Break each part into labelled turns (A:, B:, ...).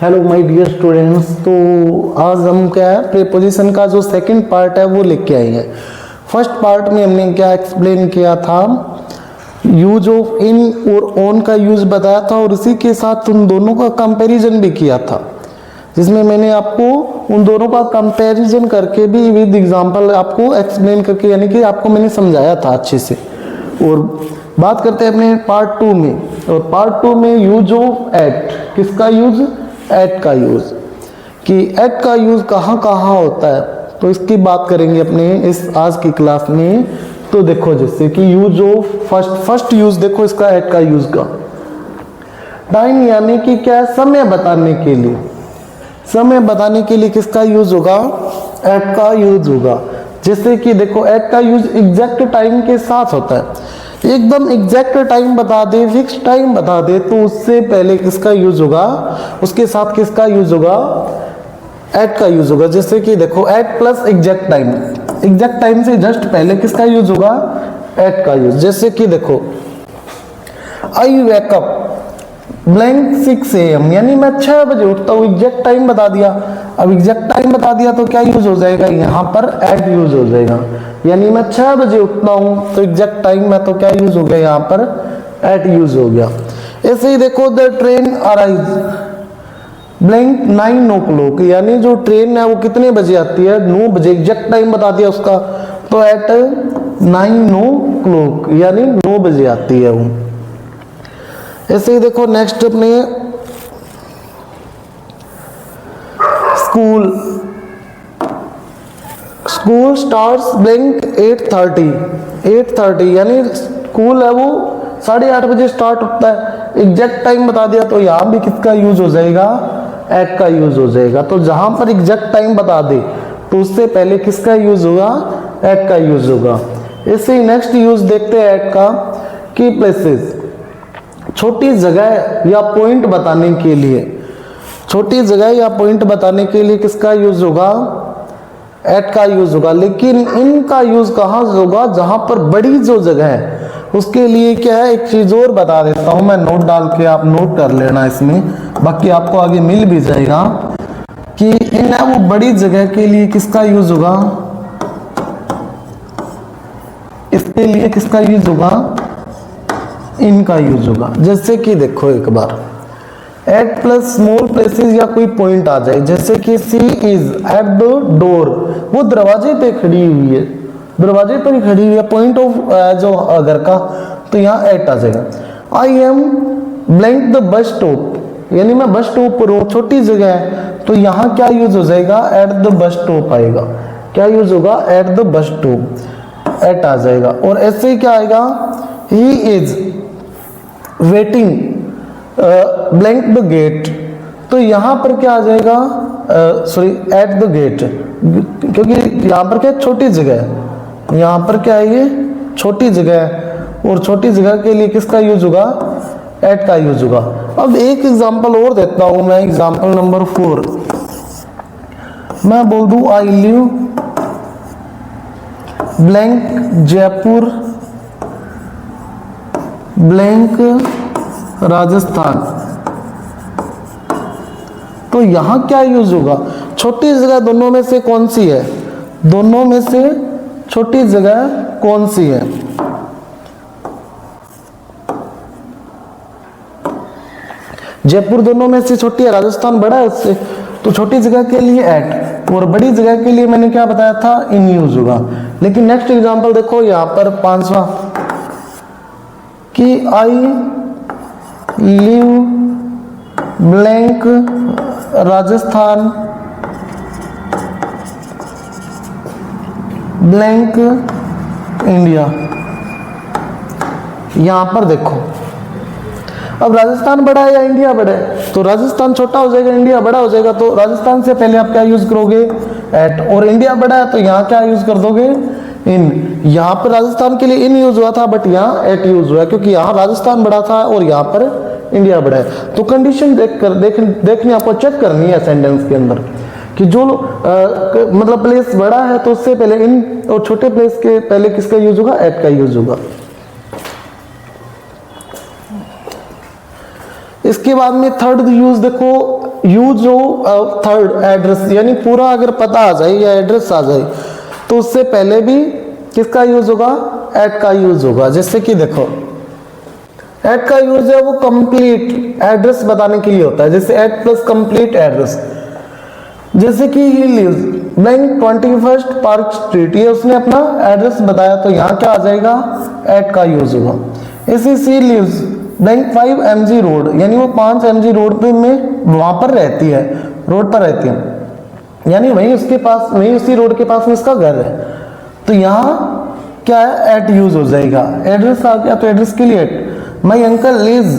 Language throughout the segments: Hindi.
A: Hello my dear students. तो आज हम क्या है प्रीपोजिशन का जो सेकंड पार्ट है वो लेके आए हैं। फर्स्ट पार्ट में हमने क्या एक्सप्लेन किया था, यूज ऑफ इन और ऑन का यूज बताया था और इसी के साथ उन दोनों का कंपैरिजन भी किया था, जिसमें मैंने आपको उन दोनों का कंपैरिजन करके भी विद एग्जांपल आपको एक्सप्लेन करके यानी कि आपको मैंने समझाया था अच्छे से। और बात करते हैं अपने पार्ट 2 में, और पार्ट 2 में यूज ऑफ एट, किसका यूज, एट का यूज, कि एट का यूज कहाँ कहाँ होता है, तो इसकी बात करेंगे अपने इस आज की क्लास में। तो देखो जैसे कि यूज ऑफ फर्स्ट यूज देखो इसका एट का यूज का, टाइम यानी कि क्या, समय बताने के लिए, समय बताने के लिए किसका यूज होगा, एट का यूज होगा। जैसे कि देखो एट का यूज एग्जैक्ट टाइम के साथ होता है, एकदम एग्जैक्ट टाइम बता दे, फिक्स टाइम बता दे, तो उससे पहले किसका यूज होगा, उसके साथ किसका यूज होगा, एट का यूज होगा। जैसे कि देखो at plus exact time, exact time से जस्ट पहले किसका यूज होगा, एट का यूज। जैसे कि देखो आई वेकअप ब्लैंक 6 AM, यानी मैं 6 बजे उठता हूँ, एग्जैक्ट टाइम बता दिया। अब एग्जैक्ट टाइम बता दिया तो क्या यूज हो जाएगा, यहाँ पर एट यूज हो जाएगा। यानी मैं 6 बजे उठता हूँ तो एग्जैक्ट टाइम में तो क्या यूज हो गया, यहाँ पर एट यूज हो गया। ऐसे ही देखो the train arrive blank 9 o'clock, यानी जो ट्रेन है वो कितने बजे आती है, 9 बजे, एग्जैक्ट टाइम बता दिया उसका, तो एट 9 o'clock यानी 9 बजे आती है वो। ऐसे ही देखो नेक्स्ट अपने स्कूल, स्कूल स्टार्ट्स ब्लैंक 8:30 यानी स्कूल है वो 8:30 बजे स्टार्ट होता है, एग्जैक्ट टाइम बता दिया तो यहाँ भी किसका यूज हो जाएगा, एट का यूज हो जाएगा। तो जहां पर एग्जैक्ट टाइम बता दे तो उससे पहले किसका यूज होगा, एट का यूज होगा। ऐसे ही नेक्स्ट यूज देखते हैं एट का, की प्लेसेस, छोटी जगह या पॉइंट बताने के लिए, छोटी जगह या पॉइंट बताने के लिए किसका यूज होगा, एट का यूज होगा। लेकिन इनका यूज कहाँ होगा, जहां पर बड़ी जो जगह है उसके लिए क्या है, एक चीज और बता देता हूं मैं, नोट डाल के आप नोट कर लेना इसमें, बाकी आपको आगे मिल भी जाएगा कि इन वो बड़ी जगह के लिए किसका यूज होगा, इसके लिए किसका यूज होगा, इनका यूज होगा। जैसे कि देखो एक बार एट प्लस स्मॉल प्लेसेस या कोई पॉइंट आ जाए, जैसे कि सी इज एट द डोर, वो दरवाजे पे खड़ी हुई है, दरवाजे पर ही खड़ी हुई है, पॉइंट ऑफ जो घर का, तो यहाँ एट आ जाएगा। I am blank the bus stop, यानी मैं बस स्टॉप पर हूँ, छोटी जगह है, तो यहाँ क्या यूज हो जाएगा, एट द बस स्टॉप आएगा। क्या यूज होगा, at the bus stop, at आ जाएगा। और ऐसे ही क्या आएगा, he is waiting blank the gate, तो यहां पर क्या आ जाएगा, सॉरी एट द गेट, क्योंकि यहां पर क्या छोटी जगह है, यहां पर क्या है ये छोटी जगह है, और छोटी जगह के लिए किसका यूज होगा, एट का यूज होगा। अब एक एग्जांपल और देता हूं मैं, एग्जांपल नंबर 4, मैं बोल दूं I live blank Jaipur blank Rajasthan, तो यहां क्या यूज होगा, छोटी जगह दोनों में से कौन सी है, दोनों में से छोटी जगह कौन सी है, जयपुर दोनों में से छोटी है, राजस्थान बड़ा है उससे, तो छोटी जगह के लिए एट, और बड़ी जगह के लिए मैंने क्या बताया था, इन यूज होगा। लेकिन नेक्स्ट एग्जांपल देखो यहां पर 5वां, कि I live blank Rajasthan blank India. यहां पर देखो अब राजस्थान बड़ा है या इंडिया बड़ा है, तो राजस्थान छोटा हो जाएगा, इंडिया बड़ा हो जाएगा, तो राजस्थान से पहले आप क्या यूज करोगे, एट, और इंडिया बड़ा है तो यहाँ क्या यूज कर दोगे, इन। यहाँ पर राजस्थान के लिए इन यूज हुआ था, बट यहाँ एट यूज हुआ, क्योंकि यहाँ राजस्थान बड़ा था और यहाँ पर इंडिया बड़ा है। तो कंडीशन देखनी आपको चेक करनी है सेंटेंस के अंदर, कि जो मतलब प्लेस बड़ा है तो उससे पहले इन, और छोटे प्लेस के पहले किसका यूज होगा, एट का यूज होगा। इसके बाद में थर्ड यूज देखो यूज ऑफ थर्ड एड्रेस, यानी पूरा अगर पता आ जाए या एड्रेस आ जाए तो उससे पहले भी किसका यूज होगा, एट का यूज होगा। जैसे कि देखो एट का यूज है वो कंप्लीट एड्रेस बताने के लिए होता है, जैसे एट प्लस कंप्लीट एड्रेस। जैसे कि he lives blank 21 park street, ये उसने अपना एड्रेस बताया तो यहाँ क्या आ जाएगा, एट का यूज होगा। इसी she lives blank 5 MG road, यानी वो 5 MG रोड पे में वहां पर रहती है, रोड पर रहती है, यानी वहीं उसके पास, वहीं उसी रोड के पास में इसका घर है। तो यहाँ क्या है, एट यूज हो जाएगा। एड्रेस आ गया तो एड्रेस के लिए at. My uncle lives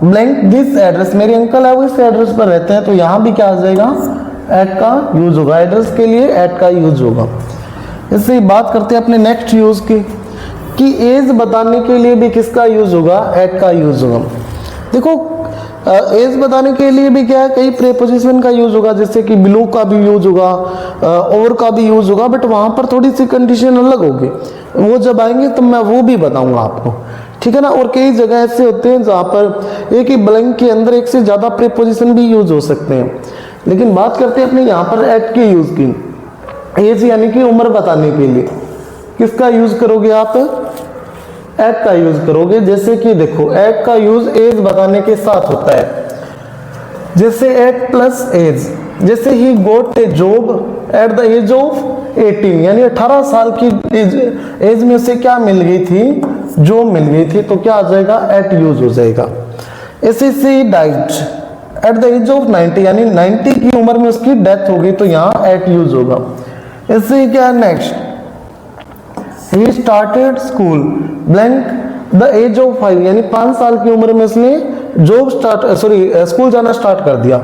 A: blank this address, मेरे अंकल है वो इस एड्रेस पर रहते हैं, तो यहाँ भी क्या आ जाएगा, एट का यूज होगा। एड्रेस के लिए एट का यूज होगा। इससे बात करते हैं अपने नेक्स्ट यूज की, कि एज बताने के लिए भी किसका यूज होगा, एट का यूज होगा। देखो एज बताने के लिए भी क्या है, कई प्रीपोजिशन का यूज होगा, जैसे कि बिलो का भी यूज होगा, और का भी यूज होगा, बट वहां पर थोड़ी सी कंडीशन अलग होगी, वो जब आएंगे तो मैं वो भी बताऊंगा आपको, ठीक है ना। और कई जगह ऐसे होते हैं जहाँ पर एक ही ब्लैंक के अंदर एक से ज्यादा प्रीपोजिशन भी यूज हो सकते हैं। लेकिन बात करते हैं अपने यहाँ पर एट के यूज की। एज यानी कि उम्र बताने के लिए किसका यूज करोगे आप, एट का यूज करोगे। जैसे कि देखो एट का यूज एज बताने के साथ होता है, जैसे एट प्लस एज, जैसे ही got a job at the age of 18, यानी 18 साल की एज में उसे क्या मिल गई थी, जॉब मिल गई थी, तो क्या आ जाएगा, एट यूज हो जाएगा। ऐसे she died at the age of 90, यानी 90 की उम्र में उसकी डेथ हो गई, तो यहाँ एट यूज होगा। ऐसे क्या next, he started school blank the age of 5, यानी 5 साल की उम्र में उसने जॉब स्कूल जाना स्टार्ट कर दिया,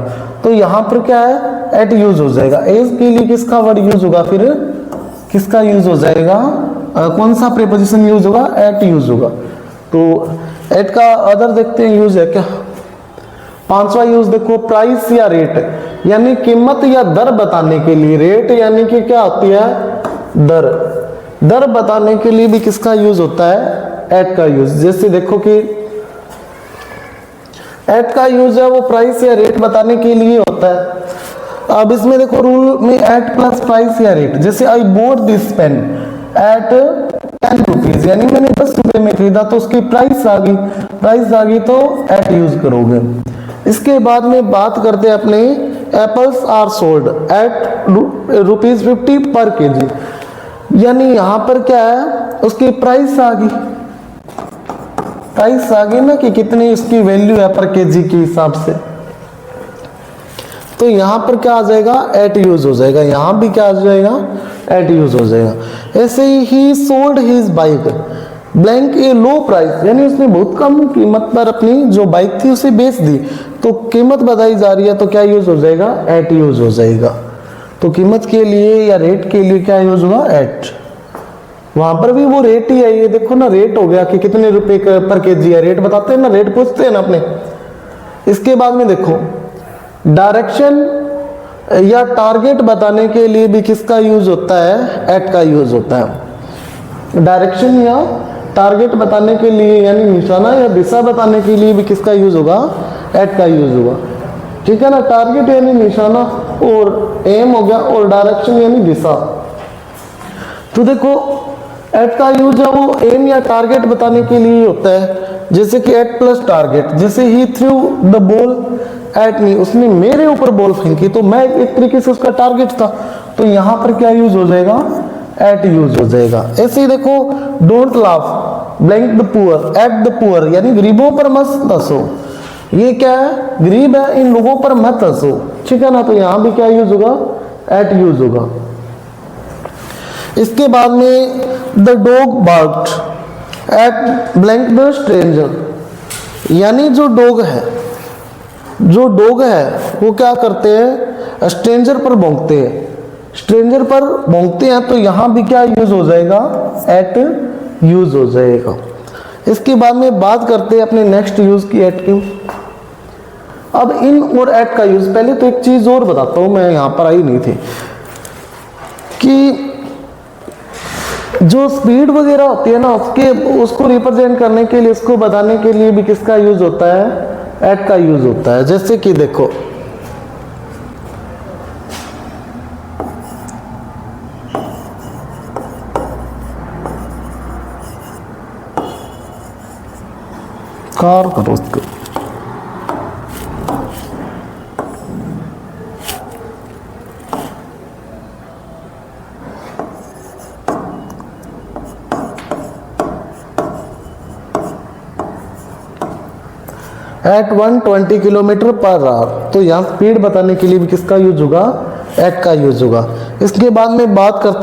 A: तो यहाँ पर क्या है, एट यूज हो जाएगा। एज के लिए किसका वर्ड यूज होगा, फिर किसका यूज हो जाएगा, कौन सा प्रीपोजिशन यूज होगा, एट यूज होगा। तो एट का अदर देखते हैं यूज है क्या। पांचवा यूज देखो, प्राइस या रेट, यानी कीमत या दर बताने के लिए। रेट यानी कि क्या होती है, दर। दर बताने के लिए भी किसका यूज होता है, एट का यूज। जैसे देखो कि एट का यूज है वो प्राइस या रेट बताने के लिए होता है। अब इसमें देखो रूल में एट प्लस प्राइस या रेट, जैसे I bought this pen at 10 rupees, यानी मैंने 10 रुपए में खरीदा तो उसकी प्राइस आ गई तो एट यूज करोगे। इसके बाद में बात करते हैं अपने एप्पल्स आर सोल्ड एट ₹50 पर केजी, यानी यहां पर क्या है, उसकी प्राइस आ गई ना कि कितनी उसकी वैल्यू है पर केजी के हिसाब से, तो यहां पर क्या आ जाएगा, एट यूज हो जाएगा। यहां भी क्या आ जाएगा, एट यूज हो जाएगा। ऐसे ही सोल्ड हिज बाइक ब्लैंक ए लो प्राइस, यानी उसने बहुत कम कीमत पर अपनी जो बाइक थी उसे बेच दी, तो कीमत बताई जा रही है, तो क्या यूज हो जाएगा, एट यूज हो जाएगा। तो कीमत के लिए या रेट के लिए क्या यूज होगा, एट। वहां पर भी वो रेट ही है, ये देखो ना, रेट हो गया कि कितने रुपए पर केजी है, रेट बताते हैं ना, रेट पूछते हैं ना अपने। इसके बाद में देखो डायरेक्शन या टारगेट बताने के लिए भी किसका यूज होता है, एट का यूज होता है। डायरेक्शन या टारगेट बताने के लिए, यानी निशाना या दिशा बताने के लिए भी किसका यूज होगा, एट का यूज होगा, ठीक है ना। टारगेट यानी निशाना और एम हो गया, और डायरेक्शन यानी दिशा। तो देखो एट का यूज है वो एम या टारगेट बताने के लिए होता है। जैसे कि एट प्लस टारगेट, जैसे ही threw the ball at me, उसने मेरे ऊपर बॉल फेंकी, तो मैं एक तरीके से उसका टारगेट था, तो यहां पर क्या यूज हो जाएगा, एट यूज हो जाएगा। ऐसे ही देखो don't laugh blank the poor at the poor, यानी गरीबों पर मत हंसो। ये क्या है, गरीब है, इन लोगों पर मत हंसो, ठीक है ना। तो यहां भी क्या यूज होगा, एट यूज होगा। इसके बाद में the dog barked at blank the stranger, यानी जो डॉग है वो क्या करते हैं, स्ट्रेंजर पर भौंकते हैं, स्ट्रेंजर पर भौंकते हैं, तो यहां भी क्या यूज हो जाएगा, एट यूज हो जाएगा। इसके बाद में बात करते हैं अपने नेक्स्ट यूज की, एट की। अब इन और एट का यूज, पहले तो एक चीज और बताता हूं, मैं यहां पर आई नहीं थी, कि जो स्पीड वगैरह होती है ना, उसको रिप्रेजेंट करने के लिए, उसको बताने के लिए भी किसका यूज होता है, एट का यूज होता है। जैसे कि देखो कार करो उसको, एट 120 किलोमीटर पर आवर। तो यहाँ स्पीड बताने के लिए भी किसका यूज होगा, एट का यूज होगा। इसके बाद में बात करते